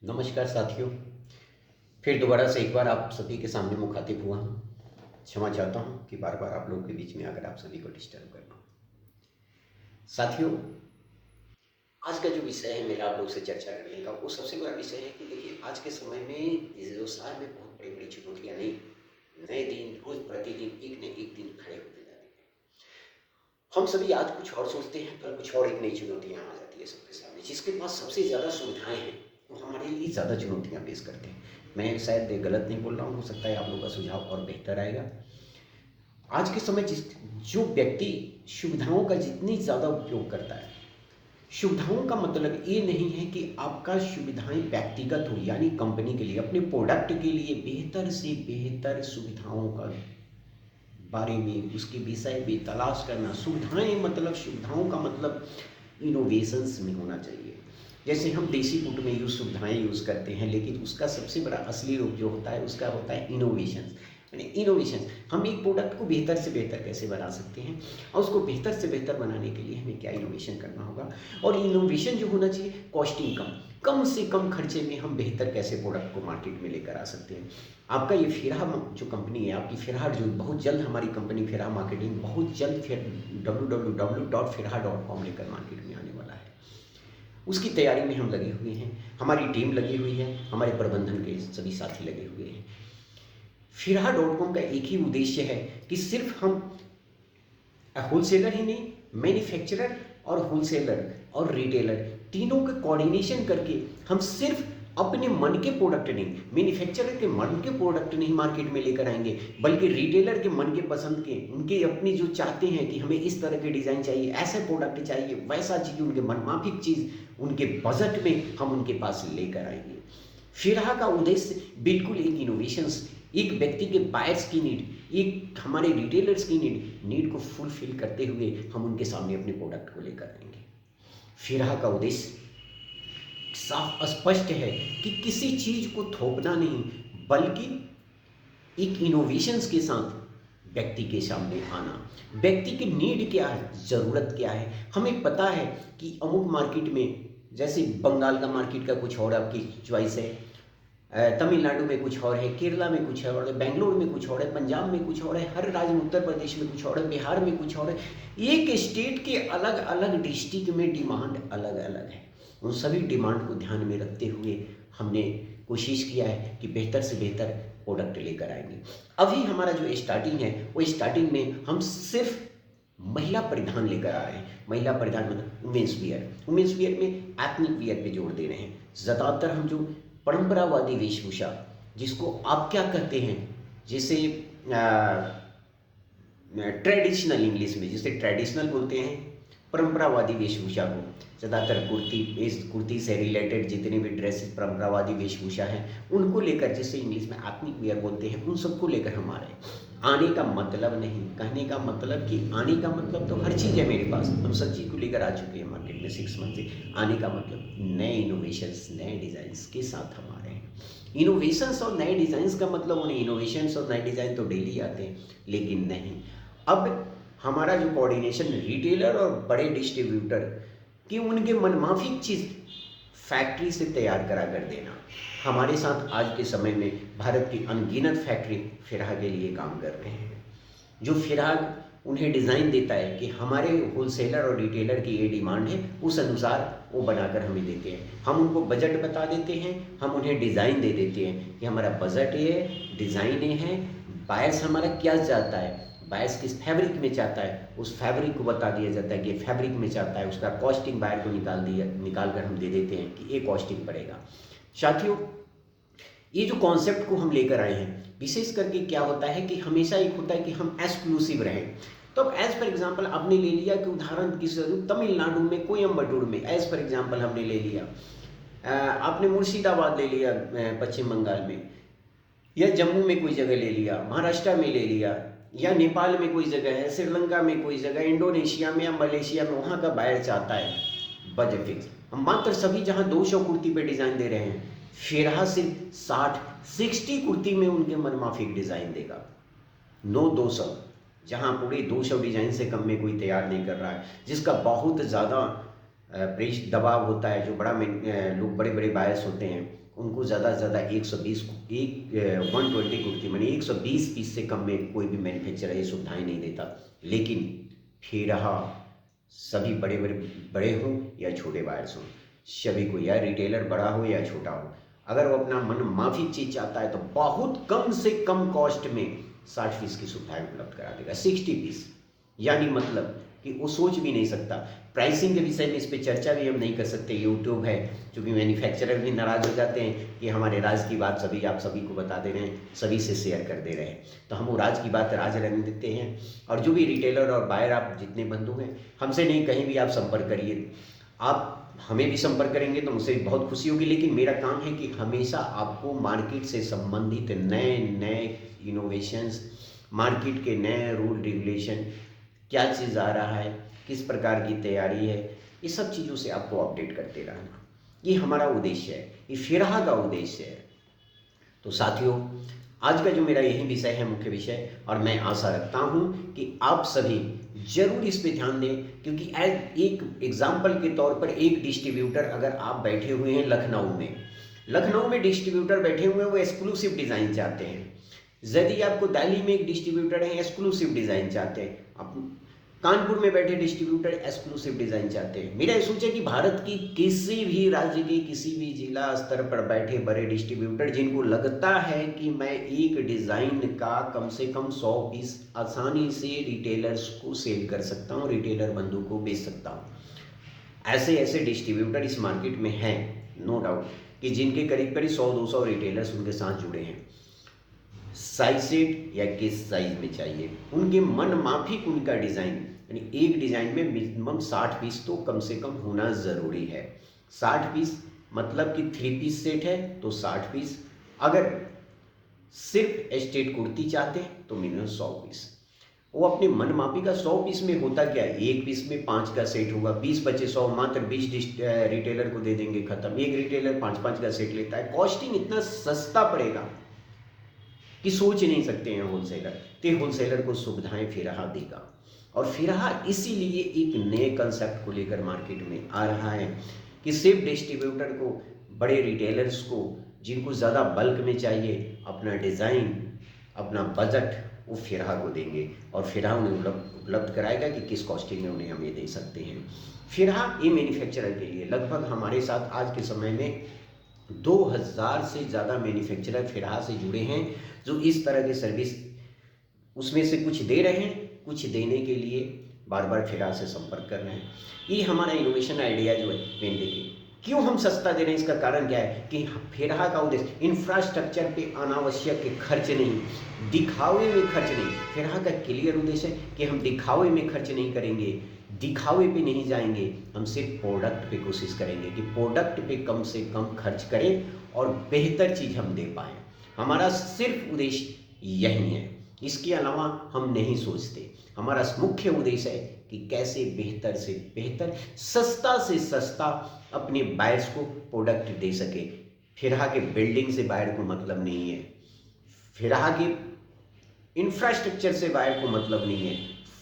नमस्कार साथियों। फिर दोबारा से एक बार आप सभी के सामने मुखातिब हुआ हूँ। क्षमा चाहता हूँ कि बार बार आप लोगों के बीच में आकर आप सभी को डिस्टर्ब कर रहा हूँ। साथियों, आज का जो विषय है मेरा आप लोग से चर्चा करने का, वो सबसे बड़ा विषय है कि देखिए, आज के समय में इस व्यवसाय में बहुत बड़ी बड़ी चुनौतियाँ नहीं, नए दिन रोज प्रतिदिन एक न एक दिन खड़े होते जा रहे हैं। हम सभी आज कुछ और सोचते हैं, कल कुछ और एक नई चुनौतियाँ आ जाती है सबके सामने। जिसके पास सबसे ज़्यादा सुविधाएं हैं वो हमारे लिए ज़्यादा चुनौतियाँ पेश करते हैं। मैं शायद गलत नहीं बोल रहा हूँ, हो सकता है आप लोगों का सुझाव और बेहतर आएगा। आज के समय जो व्यक्ति सुविधाओं का जितनी ज़्यादा उपयोग करता है, सुविधाओं का मतलब ये नहीं है कि आपका सुविधाएं व्यक्तिगत हो, यानी कंपनी के लिए अपने प्रोडक्ट के लिए बेहतर से बेहतर सुविधाओं का बारे में, उसके विषय में तलाश करना। सुविधाएं मतलब, सुविधाओं का मतलब इनोवेशंस में होना चाहिए। जैसे हम देसी फूड में सुविधाएं यूज़ करते हैं, लेकिन उसका सबसे बड़ा असली रूप जो होता है उसका होता है इनोवेशंस। यानी इनोवेशन, हम एक प्रोडक्ट को बेहतर से बेहतर कैसे बना सकते हैं, और उसको बेहतर से बेहतर बनाने के लिए हमें क्या इनोवेशन करना होगा। और इनोवेशन जो होना चाहिए, कॉस्टिंग कम, कम से कम खर्चे में हम बेहतर कैसे प्रोडक्ट को मार्केट में लेकर आ सकते हैं। आपका ये फिरहा जो कंपनी है, आपकी फिरहा जो बहुत जल्द, हमारी कंपनी फिरहा मार्केटिंग बहुत जल्द फिर www.firha.com लेकर मार्केट में आने वाला है। उसकी तैयारी में हम लगे हुए हैं, हमारी टीम लगी हुई है, हमारे प्रबंधन के सभी साथी लगे हुए हैं। फिरहा.com का एक ही उद्देश्य है कि सिर्फ हम होलसेलर ही नहीं, मैन्युफैक्चरर और होलसेलर और रिटेलर तीनों का कोऑर्डिनेशन करके हम सिर्फ अपने मन के प्रोडक्ट नहीं, मैन्युफैक्चरर के मन के प्रोडक्ट नहीं मार्केट में लेकर आएंगे, बल्कि रिटेलर के मन के पसंद के, उनके अपनी जो चाहते हैं कि हमें इस तरह के डिज़ाइन चाहिए, ऐसे प्रोडक्ट चाहिए, वैसा चीज़, उनके मनमाफिक चीज़ उनके बजट में हम उनके पास लेकर आएंगे। फिरहा का उद्देश्य बिल्कुल एक इनोवेशंस, एक व्यक्ति के बायर्स की नीड, एक हमारे रिटेलर्स की नीड को फुलफिल करते हुए हम उनके सामने अपने प्रोडक्ट को लेकर आएंगे। फिरहा का उद्देश्य साफ स्पष्ट है कि किसी चीज को थोपना नहीं, बल्कि एक इनोवेशंस के साथ व्यक्ति के सामने आना। व्यक्ति की नीड क्या है, ज़रूरत क्या है। हमें पता है कि अमुक मार्केट में, जैसे बंगाल का मार्केट का कुछ और आपकी चॉइस है, तमिलनाडु में कुछ और है, केरला में कुछ और है, बेंगलुरु में कुछ और है, पंजाब में कुछ और है, हर राज्य में, उत्तर प्रदेश में कुछ और है, बिहार में कुछ और है। एक स्टेट के अलग अलग डिस्ट्रिक्ट में डिमांड अलग अलग है। उन सभी डिमांड को ध्यान में रखते हुए हमने कोशिश किया है कि बेहतर से बेहतर प्रोडक्ट लेकर आएंगे। अभी हमारा जो स्टार्टिंग है, वो स्टार्टिंग में हम सिर्फ महिला परिधान लेकर आ रहे हैं। महिला परिधान मतलब वुमेन्स वियर, वुमेन्स वियर में एथनिक वियर पे जोर दे रहे हैं। ज़्यादातर हम जो परंपरावादी वेशभूषा, जिसको आप क्या कहते हैं, जैसे ट्रेडिशनल, इंग्लिश में जिसे ट्रेडिशनल बोलते हैं, परंपरावादी वेशभूषा को, ज़्यादातर कुर्ती से रिलेटेड जितने भी ड्रेसेस परंपरावादी वेशभूषा हैं उनको लेकर, जिसे इंग्लिश में एथनिक वियर बोलते हैं, उन सबको लेकर हम आ रहे हैं। आने का मतलब नहीं, कहने का मतलब कि आने का मतलब तो हर चीज़ है मेरे पास, हम सब चीज़ को लेकर आ चुके हैं मार्केट में 6 मंथ से। आने का मतलब नए इनोवेशंस, नए डिज़ाइंस के साथ हम आ रहे हैं। इनोवेशंस और नए डिज़ाइंस का मतलब, उन्हें इनोवेशंस और नए डिज़ाइन तो डेली आते हैं, लेकिन नहीं, अब हमारा जो कोऑर्डिनेशन रिटेलर और बड़े डिस्ट्रीब्यूटर कि उनके मनमाफिक चीज़ फैक्ट्री से तैयार करा कर देना। हमारे साथ आज के समय में भारत की अनगिनत फैक्ट्री फिरहा के लिए काम कर रहे हैं। जो फिरहा उन्हें डिज़ाइन देता है कि हमारे होलसेलर और रिटेलर की ये डिमांड है, उस अनुसार वो बनाकर हमें देते हैं। हम उनको बजट बता देते हैं, हम उन्हें डिज़ाइन दे देते हैं कि हमारा बजट ये है, डिज़ाइन ये है, बायर्स हमारा क्या चाहता है, बायर्स किस फैब्रिक में चाहता है, उस फैब्रिक को बता दिया जाता है कि फैब्रिक में चाहता है, उसका कॉस्टिंग बायर को निकाल कर हम दे देते हैं कि ये कॉस्टिंग पड़ेगा। साथियों, ये जो कॉन्सेप्ट को हम लेकर आए हैं, विशेष करके क्या होता है कि हमेशा एक होता है कि हम एक्सक्लूसिव रहें। तो अब एज फॉर एग्जांपल आपने ले लिया कि उदाहरण किस, तमिलनाडु में कोयम्बटूर में एज फॉर एग्जांपल हमने ले लिया, आपने मुर्शिदाबाद ले लिया, पश्चिम बंगाल में, या जम्मू में कोई जगह ले लिया, महाराष्ट्र में ले लिया, या नेपाल में कोई जगह है, श्रीलंका में कोई जगह, इंडोनेशिया में या मलेशिया में, वहाँ का बायर चाहता है बजट फिक्स। हम मात्र सभी जहाँ 200 कुर्ती पे डिज़ाइन दे रहे हैं, फिरहा सिर्फ 60 कुर्ती में उनके मनमाफिक डिज़ाइन देगा। 200, जहाँ पूरे 200 डिज़ाइन से कम में कोई तैयार नहीं कर रहा है, जिसका बहुत ज़्यादा प्रेस दबाव होता है, जो लोग बड़े बड़े बायर्स होते हैं उनको ज़्यादा से ज़्यादा 120 120 कुर्ती मानी 120 पीस से कम में कोई भी मैन्युफैक्चरर ये सुविधाएं नहीं देता। लेकिन फिर रहा सभी बड़े बड़े बड़े हों या छोटे बायर्स हों, सभी को, या रिटेलर बड़ा हो या छोटा हो, अगर वो अपना मन माफिक चीज़ चाहता है तो बहुत कम से कम कॉस्ट में 60 पीस की सुविधाएं उपलब्ध करा देगा। 60 पीस यानी मतलब कि वो सोच भी नहीं सकता। प्राइसिंग के विषय में इस पर चर्चा भी हम नहीं कर सकते, यूट्यूब है, क्योंकि मैन्युफैक्चरर भी नाराज़ हो जाते हैं कि हमारे राज की बात सभी आप सभी को बता दे रहे हैं, सभी से शेयर कर दे रहे हैं, तो हम वो राज की बात राज रहने देते हैं। और जो भी रिटेलर और बायर आप जितने बंधु हैं, हमसे नहीं कहीं भी आप संपर्क करिए, आप हमें भी संपर्क करेंगे तो मुझसे बहुत खुशी होगी। लेकिन मेरा काम है कि हमेशा आपको मार्केट से संबंधित नए नए इनोवेशंस, मार्केट के नए रूल रेगुलेशन, क्या चीज़ आ रहा है, किस प्रकार की तैयारी है, ये सब चीज़ों से आपको अपडेट करते रहना, ये हमारा उद्देश्य है, ये फिरहा का उद्देश्य है। तो साथियों, आज का जो मेरा यही विषय है, मुख्य विषय, और मैं आशा रखता हूँ कि आप सभी जरूर इस पे ध्यान दें, क्योंकि एज एक एग्जाम्पल के तौर पर एक डिस्ट्रीब्यूटर अगर आप बैठे हुए हैं लखनऊ में डिस्ट्रीब्यूटर बैठे हुए हैं, वो एक्सक्लूसिव डिज़ाइन चाहते हैं। यदि आपको दिल्ली में एक डिस्ट्रीब्यूटर है, एक्सक्लूसिव डिज़ाइन चाहते हैं, आप कानपुर में बैठे डिस्ट्रीब्यूटर एक्सक्लूसिव डिज़ाइन चाहते हैं। मेरा ये सोच है कि भारत की किसी भी राज्य के किसी भी जिला स्तर पर बैठे बड़े डिस्ट्रीब्यूटर जिनको लगता है कि मैं एक डिज़ाइन का कम से कम 100 पीस आसानी से रिटेलर्स को सेल कर सकता हूँ, रिटेलर बंधु को बेच सकता हूँ, ऐसे ऐसे डिस्ट्रीब्यूटर इस मार्केट में हैं, नो डाउट, कि जिनके करीब करीब 100-200 रिटेलर्स उनके साथ जुड़े हैं। साइज सेट या किस साइज में चाहिए, उनके मन माफिक उनका डिज़ाइन, यानी एक डिज़ाइन में मिनिमम 60 पीस तो कम से कम होना ज़रूरी है। 60 पीस मतलब कि 3 पीस सेट है तो 60 पीस, अगर सिर्फ स्ट्रेट कुर्ती चाहते हैं तो मिनिमम 100 पीस। वो अपने मन माफी का 100 पीस में होता क्या है, एक पीस में 5 का सेट होगा, 20 बचे 100, मात्र 20 रिटेलर को दे देंगे, खत्म। एक रिटेलर 5-5 का सेट लेता है, कॉस्टिंग इतना सस्ता पड़ेगा कि सोच नहीं सकते हैं होलसेलर। तो होलसेलर को सुविधाएं फिरहा देगा, और फिरहा इसीलिए एक नए कंसेप्ट को लेकर मार्केट में आ रहा है कि सिर्फ डिस्ट्रीब्यूटर को, बड़े रिटेलर्स को जिनको ज़्यादा बल्क में चाहिए, अपना डिज़ाइन, अपना बजट वो फिरहा को देंगे, और फिरहा उन्हें उपलब्ध कराएगा कि किस कॉस्टिंग में उन्हें हम ये दे सकते हैं। फिरहा ये मैन्युफैक्चरर के लिए लगभग हमारे साथ आज के समय में 2000 से ज़्यादा मैन्युफैक्चरर फिरहा से जुड़े हैं, जो इस तरह की सर्विस उसमें से कुछ दे रहे हैं, कुछ देने के लिए बार बार फिरहा से संपर्क कर रहे हैं। ये हमारा इनोवेशन आइडिया जो है, मेन देखिए क्यों हम सस्ता दे रहे हैं, इसका कारण क्या है कि फिरहा का उद्देश्य इंफ्रास्ट्रक्चर पे अनावश्यक खर्च नहीं, दिखावे में खर्च नहीं। फिरहा का क्लियर उद्देश्य है कि हम दिखावे में खर्च नहीं करेंगे, दिखावे पे नहीं जाएंगे, हम सिर्फ प्रोडक्ट पे कोशिश करेंगे कि प्रोडक्ट पे कम से कम खर्च करें और बेहतर चीज़ हम दे पाएँ। हमारा सिर्फ उद्देश्य यही है, इसके अलावा हम नहीं सोचते। हमारा मुख्य उद्देश्य है कि कैसे बेहतर से बेहतर, सस्ता से सस्ता अपने बायर्स को प्रोडक्ट दे सके। फिरहा के बिल्डिंग से बायर को मतलब नहीं है, फिरहा के इंफ्रास्ट्रक्चर से बायर को मतलब नहीं है,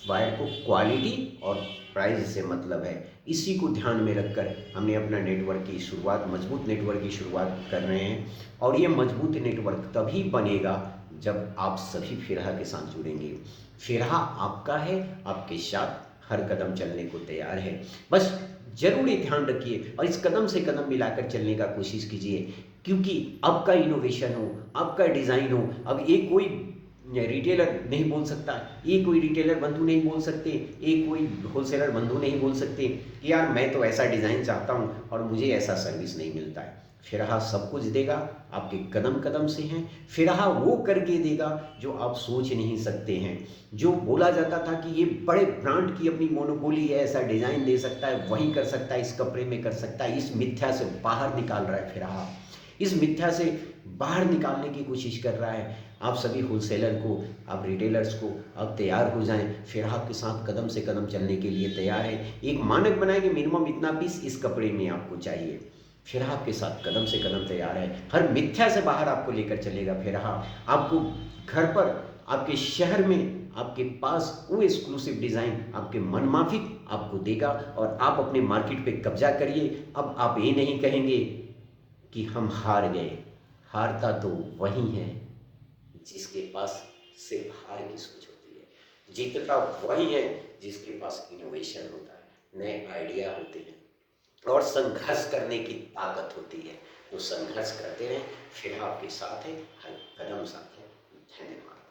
बायर को क्वालिटी और प्राइस से मतलब है। इसी को ध्यान में रखकर हमने अपना नेटवर्क की शुरुआत, मजबूत नेटवर्क की शुरुआत कर रहे हैं, और ये मजबूत नेटवर्क तभी बनेगा जब आप सभी फिरहा के साथ जुड़ेंगे। फिरहा आपका है, आपके साथ हर कदम चलने को तैयार है। बस जरूर ये ध्यान रखिए और इस कदम से कदम मिलाकर चलने का कोशिश कीजिए, क्योंकि आपका इनोवेशन हो, आपका डिज़ाइन हो। अब ये कोई रिटेलर नहीं बोल सकता, ये कोई रिटेलर बंधु नहीं बोल सकते, ये कोई होलसेलर बंधु नहीं बोल सकते कि यार मैं तो ऐसा डिज़ाइन चाहता हूँ और मुझे ऐसा सर्विस नहीं मिलता है। फिरहा सब कुछ देगा, आपके कदम कदम से हैं। फिरहा वो करके देगा जो आप सोच नहीं सकते हैं। जो बोला जाता था कि ये बड़े ब्रांड की अपनी मोनोपोली है, ऐसा डिज़ाइन दे सकता है, वही कर सकता है, इस कपड़े में कर सकता है, इस मिथ्या से बाहर निकाल रहा है फिरहा, इस मिथ्या से बाहर निकालने की कोशिश कर रहा है। आप सभी होलसेलर को, आप रिटेलर्स को, आप तैयार हो जाएं, फिरहा के साथ कदम से कदम चलने के लिए तैयार है। एक मानक बनाए कि मिनिमम इतना पीस इस कपड़े में आपको चाहिए। फिरहा के साथ कदम से कदम तैयार है, हर मिथ्या से बाहर आपको लेकर चलेगा फिरहा। आपको घर पर, आपके शहर में, आपके पास वो एक्सक्लूसिव डिज़ाइन, आपके मनमाफिक आपको देगा और आप अपने मार्केट पे कब्जा करिए। अब आप ये नहीं कहेंगे कि हम हार गए। हारता तो वही है जिसके पास सिर्फ हार की सोच होती है। जीतता वही है जिसके पास इनोवेशन होता है, नए आइडिया होते हैं और संघर्ष करने की ताकत होती है। तो संघर्ष करते रहें, फिर आपके साथ है, हर कदम साथ है। धन्यवाद।